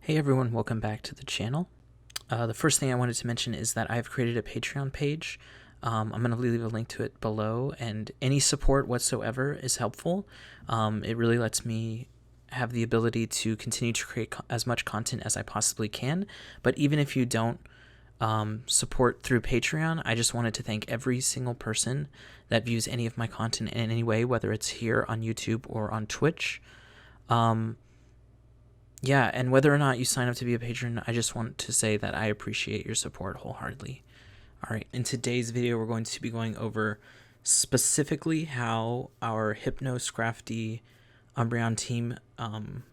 Hey everyone, welcome back to the channel. The first thing I wanted to mention is that I've created a Patreon page. I'm going to leave a link to it below, and any support whatsoever is helpful. It really lets me have the ability to continue to create as much content as I possibly can. But even if you don't support through Patreon, I just wanted to thank every single person that views any of my content in any way, whether it's here on YouTube or on Twitch. Yeah, and whether or not you sign up to be a patron, I just want to say that I appreciate your support wholeheartedly. All right, in today's video, we're going to be going over specifically how our Hypno, Scrafty, Umbreon team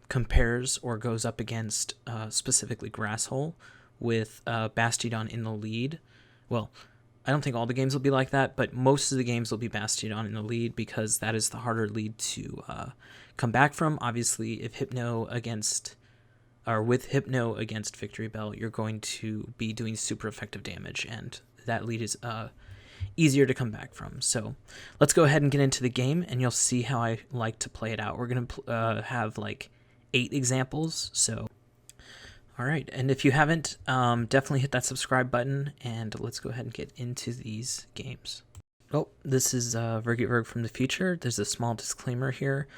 compares or goes up against specifically Grasshole with Bastiodon in the lead. Well, I don't think all the games will be like that, but most of the games will be Bastiodon in the lead because that is the harder lead to come back from. Obviously, if Hypno against with Hypno against Victreebel, you're going to be doing super effective damage, and that lead is easier to come back from. So let's go ahead and get into the game, and you'll see how I like to play it out. We're going to have like 8 examples. So, all right, and if you haven't, definitely hit that subscribe button, and let's go ahead and get into these games. Oh, this is Vergyverg from the future. There's a small disclaimer here.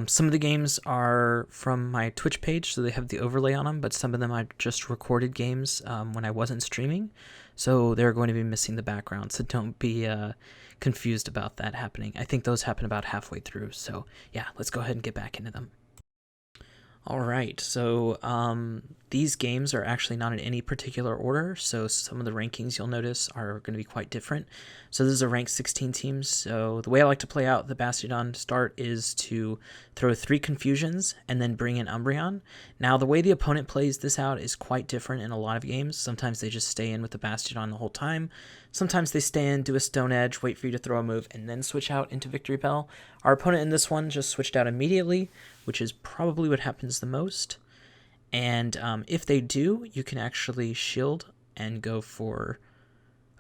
Some of the games are from my Twitch page, so they have the overlay on them, but some of them I just recorded games when I wasn't streaming, so they're going to be missing the background, so don't be confused about that happening. I think those happen about halfway through, so yeah, let's go ahead and get back into them. All right, so these games are actually not in any particular order, so some of the rankings you'll notice are going to be quite different. So this is a ranked 16 team, so the way I like to play out the Bastiodon start is to throw 3 confusions and then bring in Umbreon. Now the way the opponent plays this out is quite different in a lot of games. Sometimes they just stay in with the Bastiodon the whole time. Sometimes they stay in, do a Stone Edge, wait for you to throw a move, and then switch out into Victreebel. Our opponent in this one just switched out immediately, which is probably what happens the most. And if they do, you can actually shield and go for...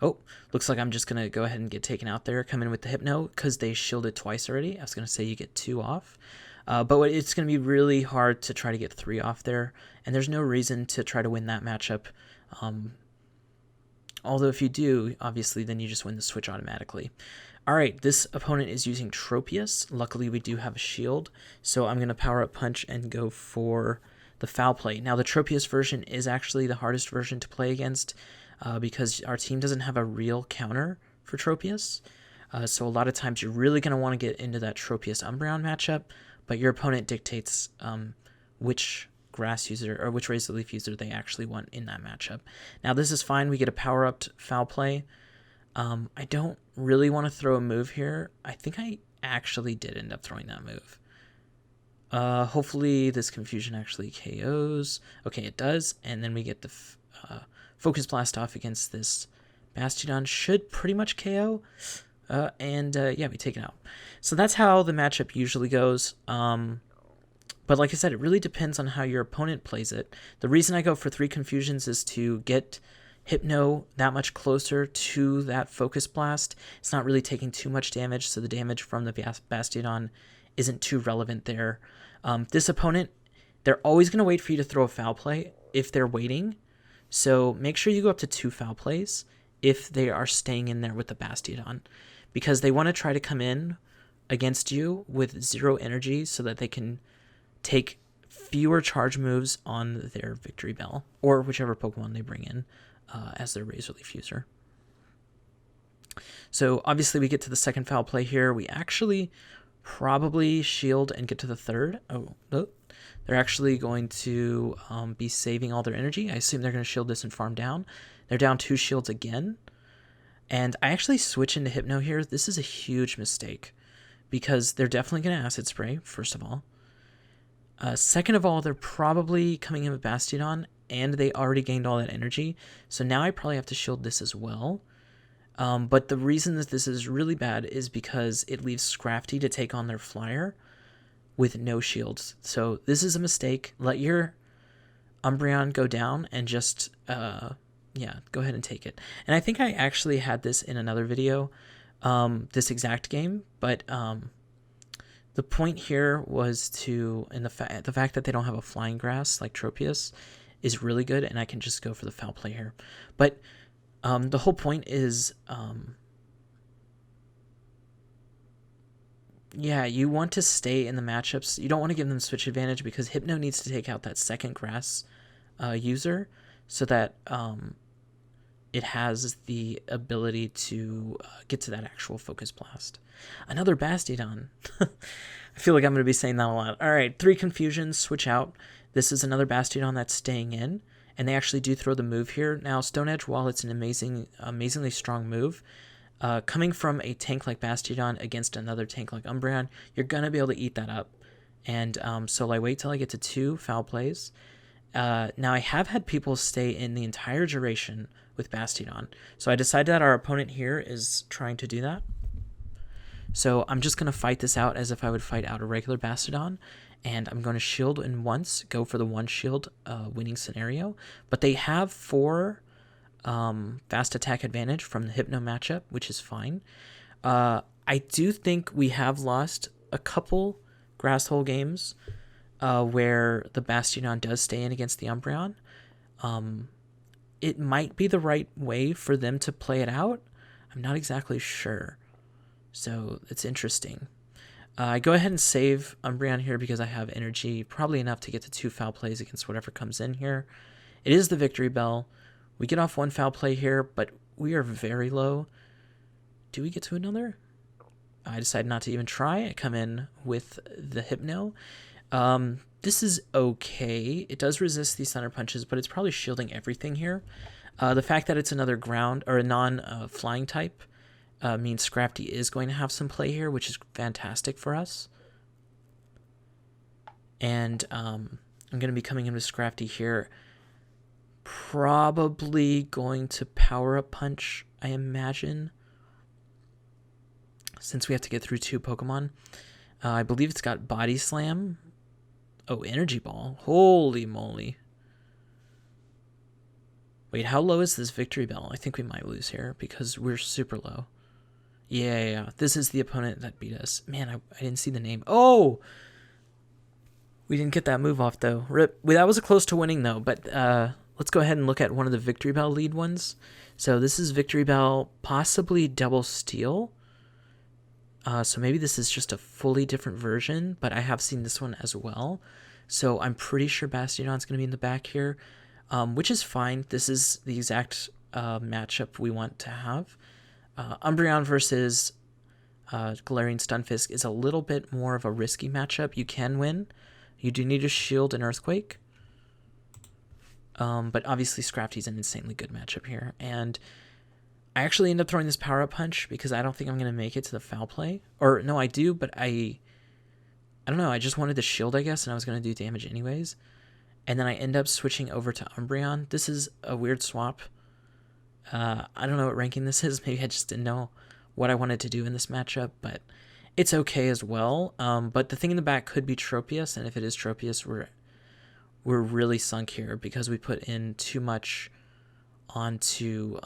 Oh, looks like I'm just going to go ahead and get taken out there, come in with the Hypno, because they shielded twice already. I was going to say you get 2 off. But it's going to be really hard to try to get 3 off there, and there's no reason to try to win that matchup. Although if you do, obviously, then you just win the switch automatically. All right, this opponent is using Tropius. Luckily, we do have a shield, so I'm going to power up Punch and go for the Foul Play. Now, the Tropius version is actually the hardest version to play against because our team doesn't have a real counter for Tropius. So a lot of times you're really going to want to get into that Tropius Umbreon matchup, but your opponent dictates which grass user or which Razor Leaf user they actually want in that matchup. Now, this is fine. We get a power-upped Foul Play. I don't really want to throw a move here. I think I actually did end up throwing that move. Hopefully this confusion actually KOs. Okay, it does. And then we get the Focus Blast off against this Bastiodon. Should pretty much KO. Yeah, we take it out. So that's how the matchup usually goes. But like I said, it really depends on how your opponent plays it. The reason I go for 3 confusions is to get Hypno that much closer to that Focus Blast. It's not really taking too much damage, so the damage from the Bastiodon isn't too relevant there. This opponent, they're always going to wait for you to throw a Foul Play if they're waiting. So make sure you go up to 2 Foul Plays if they are staying in there with the Bastiodon, because they want to try to come in against you with 0 energy so that they can take fewer charge moves on their Victreebel or whichever Pokemon they bring in as their Razor Leaf user. So obviously we get to the second Foul Play here. We actually probably shield and get to the third. Oh, they're actually going to be saving all their energy. I assume they're going to shield this and farm down. They're down 2 shields again. And I actually switch into Hypno here. This is a huge mistake because they're definitely going to Acid Spray, first of all. Second of all, they're probably coming in with Bastiodon, and they already gained all that energy. So now I probably have to shield this as well. But the reason that this is really bad is because it leaves Scrafty to take on their flyer with no shields. So this is a mistake. Let your Umbreon go down and just, yeah, go ahead and take it. And I think I actually had this in another video, this exact game, but The point here was to, and the fact that they don't have a flying grass like Tropius is really good, and I can just go for the foul play here. But the whole point is, yeah, you want to stay in the matchups. You don't want to give them switch advantage because Hypno needs to take out that second grass user so that it has the ability to get to that actual Focus Blast. Another Bastiodon. I feel like I'm going to be saying that a lot. All right, 3 confusions, switch out. This is another Bastiodon that's staying in, and they actually do throw the move here. Now, Stone Edge, while it's an amazingly strong move, coming from a tank like Bastiodon against another tank like Umbreon, you're going to be able to eat that up. And so I wait till I get to 2 foul plays. Now, I have had people stay in the entire duration with Bastiodon. So I decided that our opponent here is trying to do that. So I'm just going to fight this out as if I would fight out a regular Bastiodon. And I'm going to shield in once, go for the 1 shield winning scenario. But they have 4 fast attack advantage from the Hypno matchup, which is fine. I do think we have lost a couple Grasshole games where the Bastiodon does stay in against the Umbreon. It might be the right way for them to play it out. I'm not exactly sure. So it's interesting. I go ahead and save Umbreon here because I have energy, probably enough to get to 2 foul plays against whatever comes in here. It is the Victreebel. We get off 1 foul play here, but we are very low. Do we get to another? I decide not to even try. I come in with the Hypno. This is okay. It does resist these Thunder Punches, but it's probably shielding everything here. The fact that it's another ground or a non-flying type means Scrafty is going to have some play here, which is fantastic for us. And I'm going to be coming in with Scrafty here. Probably going to Power Up Punch, I imagine, since we have to get through 2 Pokemon. I believe it's got Body Slam. Oh, Energy Ball. Holy moly. Wait, how low is this Victreebel? I think we might lose here because we're super low. Yeah. This is the opponent that beat us. Man, I didn't see the name. Oh! We didn't get that move off, though. Rip. That was close to winning, though. But let's go ahead and look at one of the Victreebel lead ones. So this is Victreebel, possibly Double Steel. So maybe this is just a fully different version, but I have seen this one as well. So I'm pretty sure Bastiodon's going to be in the back here, which is fine. This is the exact matchup we want to have. Umbreon versus Galarian Stunfisk is a little bit more of a risky matchup. You can win. You do need a shield and Earthquake. But obviously Scrafty's an insanely good matchup here. And I actually end up throwing this Power Up Punch because I don't think I'm going to make it to the foul play. Or, no, I do, but I don't know. I just wanted the shield, I guess, and I was going to do damage anyways. And then I end up switching over to Umbreon. This is a weird swap. I don't know what ranking this is. Maybe I just didn't know what I wanted to do in this matchup, but it's okay as well. But the thing in the back could be Tropius, and if it is Tropius, we're really sunk here because we put in too much onto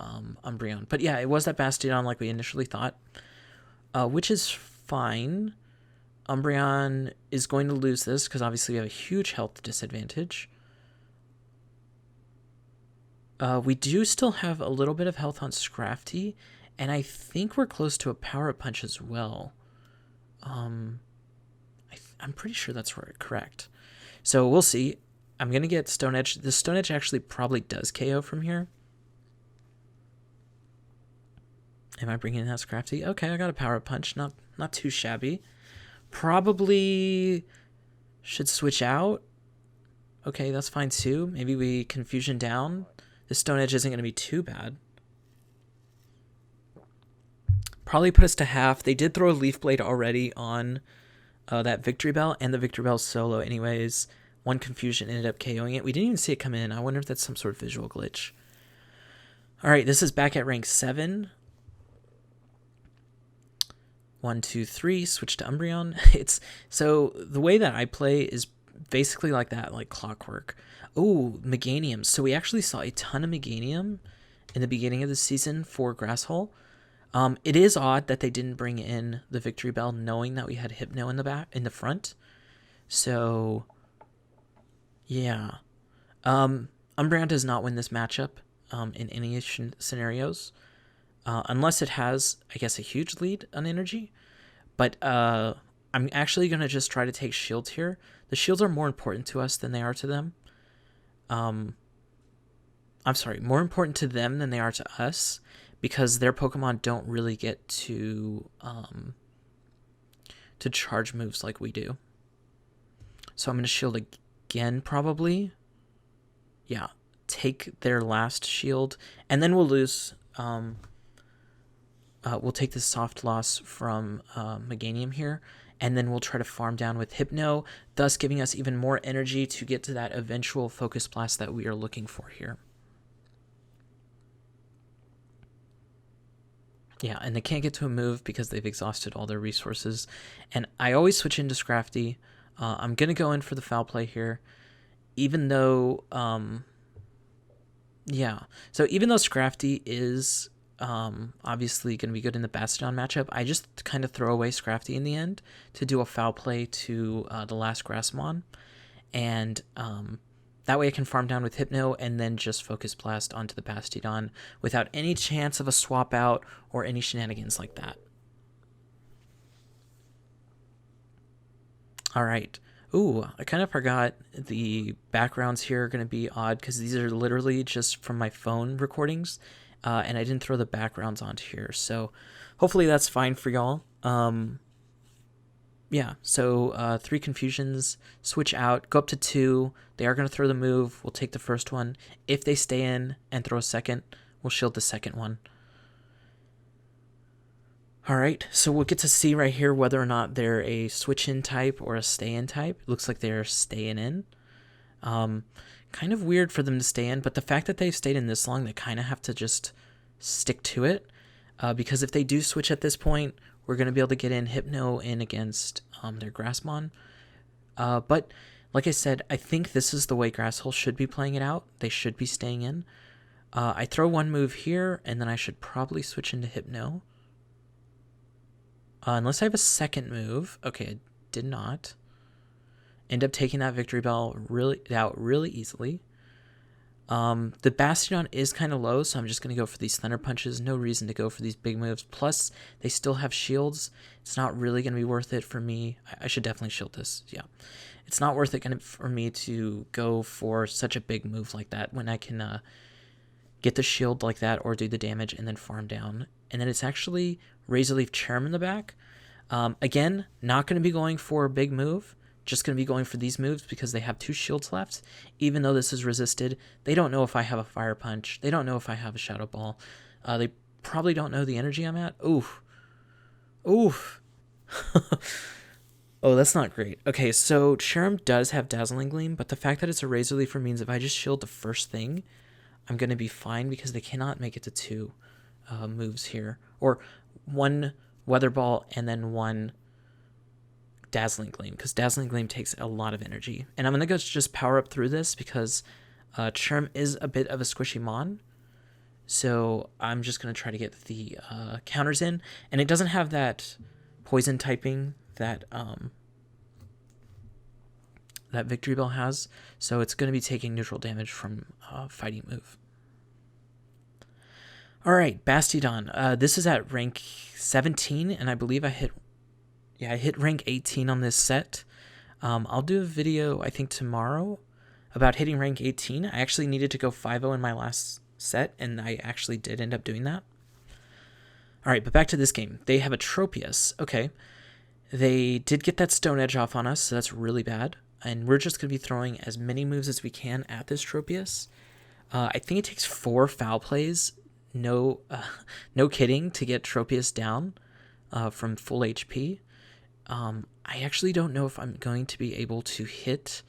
Umbreon. But yeah, it was that Bastiodon like we initially thought, which is fine. Umbreon is going to lose this because obviously we have a huge health disadvantage. We do still have a little bit of health on Scrafty, and I think we're close to a Power Up Punch as well. I'm pretty sure that's correct. So we'll see. I'm going to get Stone Edge. The Stone Edge actually probably does KO from here. Am I bringing in that Scrafty? Okay, I got a Power Up Punch. Not too shabby. Probably should switch out. Okay, that's fine too. Maybe we Confusion down. The Stone Edge isn't going to be too bad. Probably put us to half. They did throw a Leaf Blade already on that Victreebel, and the Victreebel solo anyways. 1 Confusion ended up KOing it. We didn't even see it come in. I wonder if that's some sort of visual glitch. Alright, this is back at rank 7. 1, 2, 3, switch to Umbreon. So the way that I play is basically like that, like clockwork. Oh, Meganium. So we actually saw a ton of Meganium in the beginning of the season for Grasshole. It is odd that they didn't bring in the Victreebel knowing that we had Hypno in the front. So, yeah. Umbreon does not win this matchup in any scenarios. Unless it has, I guess, a huge lead on energy. But I'm actually going to just try to take shields here. The shields are more important to us than they are to them. I'm sorry, more important to them than they are to us, because their Pokemon don't really get to charge moves like we do. So I'm going to shield again, probably. Yeah, take their last shield, and then we'll lose. We'll take this soft loss from Meganium here, and then we'll try to farm down with Hypno, thus giving us even more energy to get to that eventual Focus Blast that we are looking for here. Yeah, and they can't get to a move because they've exhausted all their resources. And I always switch into Scrafty. I'm going to go in for the foul play here, even though, yeah. So even though Scrafty is obviously going to be good in the Bastiodon matchup, I just kind of throw away Scrafty in the end to do a foul play to the last Grassmon. And that way I can farm down with Hypno and then just Focus Blast onto the Bastiodon without any chance of a swap out or any shenanigans like that. All right. Ooh, I kind of forgot the backgrounds here are going to be odd because these are literally just from my phone recordings, and I didn't throw the backgrounds onto here. So hopefully that's fine for y'all. Yeah, so 3 confusions, switch out, go up to 2. They are going to throw the move. We'll take the first one. If they stay in and throw a second, we'll shield the second one. All right, so we'll get to see right here whether or not they're a switch-in type or a stay-in type. It looks like they're staying in. Kind of weird for them to stay in, but the fact that they've stayed in this long, they kind of have to just stick to it. Because if they do switch at this point, we're going to be able to get in Hypno in against their Grassmon. But like I said, I think this is the way Grasshole should be playing it out. They should be staying in. I throw one move here, and then I should probably switch into Hypno. Unless I have a second move. Okay, I did not. End up taking that Victreebel out really easily. The Bastiodon is kind of low, so I'm just going to go for these Thunder Punches. No reason to go for these big moves. Plus, they still have shields. It's not really going to be worth it for me. I should definitely shield this. Yeah. It's not worth it for me to go for such a big move like that when I can get the shield like that or do the damage and then farm down. And then it's actually Razor Leaf Charm in the back. Again, not going to be going for a big move. Just going to be going for these moves because they have 2 shields left. Even though this is resisted, they don't know if I have a Fire Punch. They don't know if I have a Shadow Ball. They probably don't know the energy I'm at. Oof. Oof. Oh, that's not great. Okay, so Charm does have Dazzling Gleam, but the fact that it's a Razor Leafer means if I just shield the first thing, I'm going to be fine because they cannot make it to 2 moves here. Or 1 Weather Ball and then 1 Dazzling Gleam, because Dazzling Gleam takes a lot of energy. And I'm going to go just power up through this because Charm is a bit of a squishy mon. So I'm just going to try to get the counters in. And it doesn't have that poison typing that that Victreebel has. So it's going to be taking neutral damage from fighting move. All right, Bastiodon. This is at rank 17, and I believe I hit rank 18 on this set. I'll do a video, I think, tomorrow about hitting rank 18. I actually needed to go 5-0 in my last set, and I actually did end up doing that. All right, but back to this game. They have a Tropius. Okay. They did get that Stone Edge off on us, so that's really bad. And we're just going to be throwing as many moves as we can at this Tropius. I think it takes 4 foul plays, no kidding, to get Tropius down from full HP. I actually don't know if I'm going to be able to hit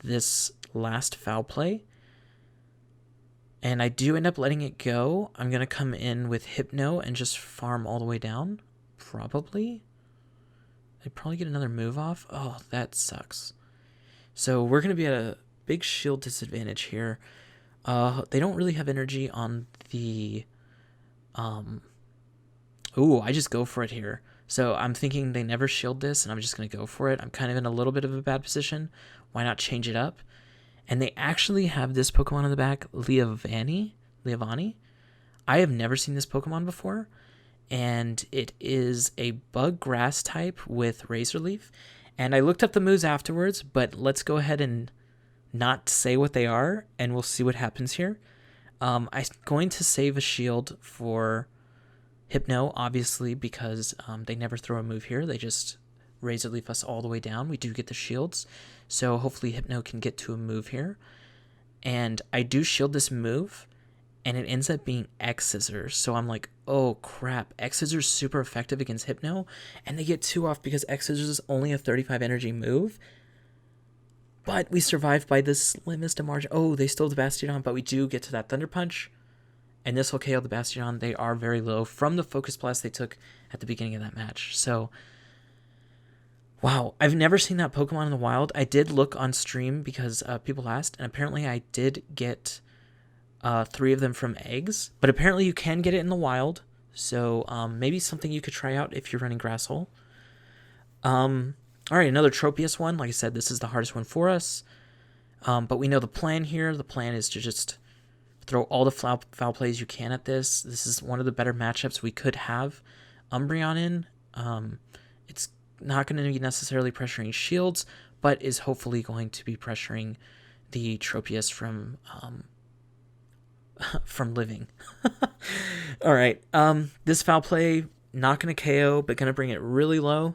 this last foul play. And I do end up letting it go. I'm going to come in with Hypno and just farm all the way down. Probably. I'd probably get another move off. Oh, that sucks. So we're going to be at a big shield disadvantage here. They don't really have energy on the Ooh, I just go for it here. So I'm thinking they never shield this, and I'm just going to go for it. I'm kind of in a little bit of a bad position. Why not change it up? And they actually have this Pokemon in the back, Leovani. I have never seen this Pokemon before, and it is a bug grass type with Razor Leaf. And I looked up the moves afterwards, but let's go ahead and not say what they are, and we'll see what happens here. I'm going to save a shield for Hypno, obviously, because they never throw a move here. They just Razor Leaf us all the way down. We do get the shields, so hopefully Hypno can get to a move here. And I do shield this move, and it ends up being X-Scissors. So I'm like, oh crap, X-Scissors super effective against Hypno, and they get 2 off because X-Scissors is only a 35 energy move. But we survived by the slimmest of margin. Oh, they stole the Bastiodon, but we do get to that Thunder Punch. And this will KO the Bastiodon. They are very low from the Focus Blast they took at the beginning of that match. So, wow. I've never seen that Pokemon in the wild. I did look on stream because people asked. And apparently I did get 3 of them from eggs. But apparently you can get it in the wild. So maybe something you could try out if you're running Grasshole. All right, another Tropius one. Like I said, this is the hardest one for us. But we know the plan here. The plan is to just throw all the foul plays you can at this. This is one of the better matchups we could have Umbreon in. It's not going to be necessarily pressuring shields, but is hopefully going to be pressuring the Tropius from living. All right, this foul play, not going to KO, but going to bring it really low.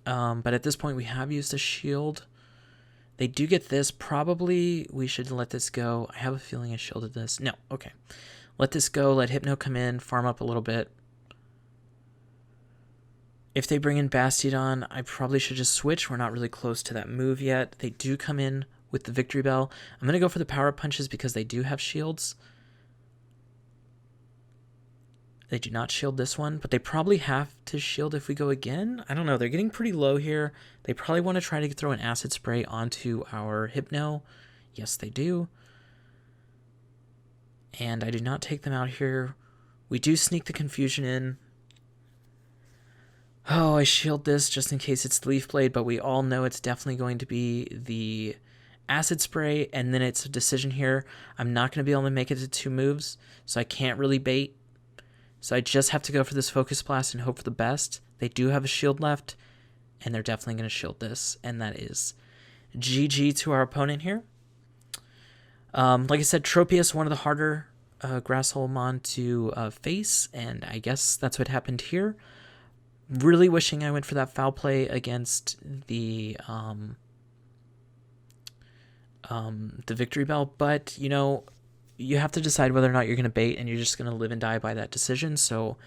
But at this point, we have used a shield. They do get this. Probably we should let this go. I have a feeling I shielded this. No, okay. Let this go. Let Hypno come in, farm up a little bit. If they bring in Bastiodon, I probably should just switch. We're not really close to that move yet. They do come in with the Victreebel. I'm going to go for the power punches because they do have shields. They do not shield this one, but they probably have to shield if we go again. I don't know. They're getting pretty low here. They probably want to try to throw an acid spray onto our Hypno. Yes, they do. And I do not take them out here. We do sneak the confusion in. Oh, I shield this just in case it's the Leaf Blade, but we all know it's definitely going to be the acid spray, and then it's a decision here. I'm not going to be able to make it to 2 moves, so I can't really bait. So I just have to go for this Focus Blast and hope for the best. They do have a shield left, and they're definitely going to shield this, and that is GG to our opponent here. Like I said, Tropius, one of the harder Grasshole mon to face, and I guess that's what happened here. Really wishing I went for that foul play against the Victreebel, but, you know, you have to decide whether or not you're going to bait, and you're just going to live and die by that decision. So,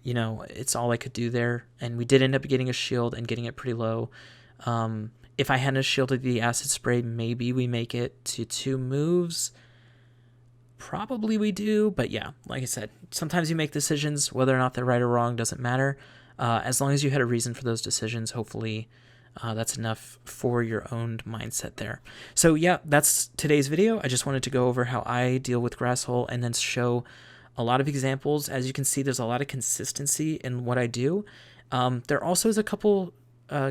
you know, it's all I could do there. And we did end up getting a shield and getting it pretty low. If I hadn't shielded the acid spray, maybe we make it to 2 moves. Probably we do. But yeah, like I said, sometimes you make decisions. Whether or not they're right or wrong doesn't matter. As long as you had a reason for those decisions, hopefully that's enough for your own mindset there. So yeah, that's today's video. I just wanted to go over how I deal with Grasshole and then show a lot of examples. As you can see, there's a lot of consistency in what I do. There also is a couple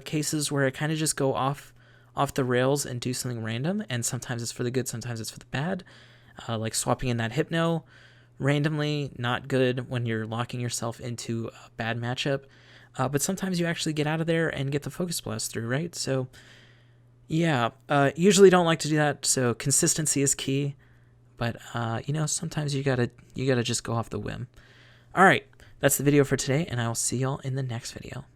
cases where I kind of just go off the rails and do something random, and sometimes it's for the good, sometimes it's for the bad. Like swapping in that Hypno randomly, not good when you're locking yourself into a bad matchup. But sometimes you actually get out of there and get the Focus Blast through, right? So, yeah, usually don't like to do that. So consistency is key. But you know, sometimes you gotta just go off the whim. All right, that's the video for today, and I will see y'all in the next video.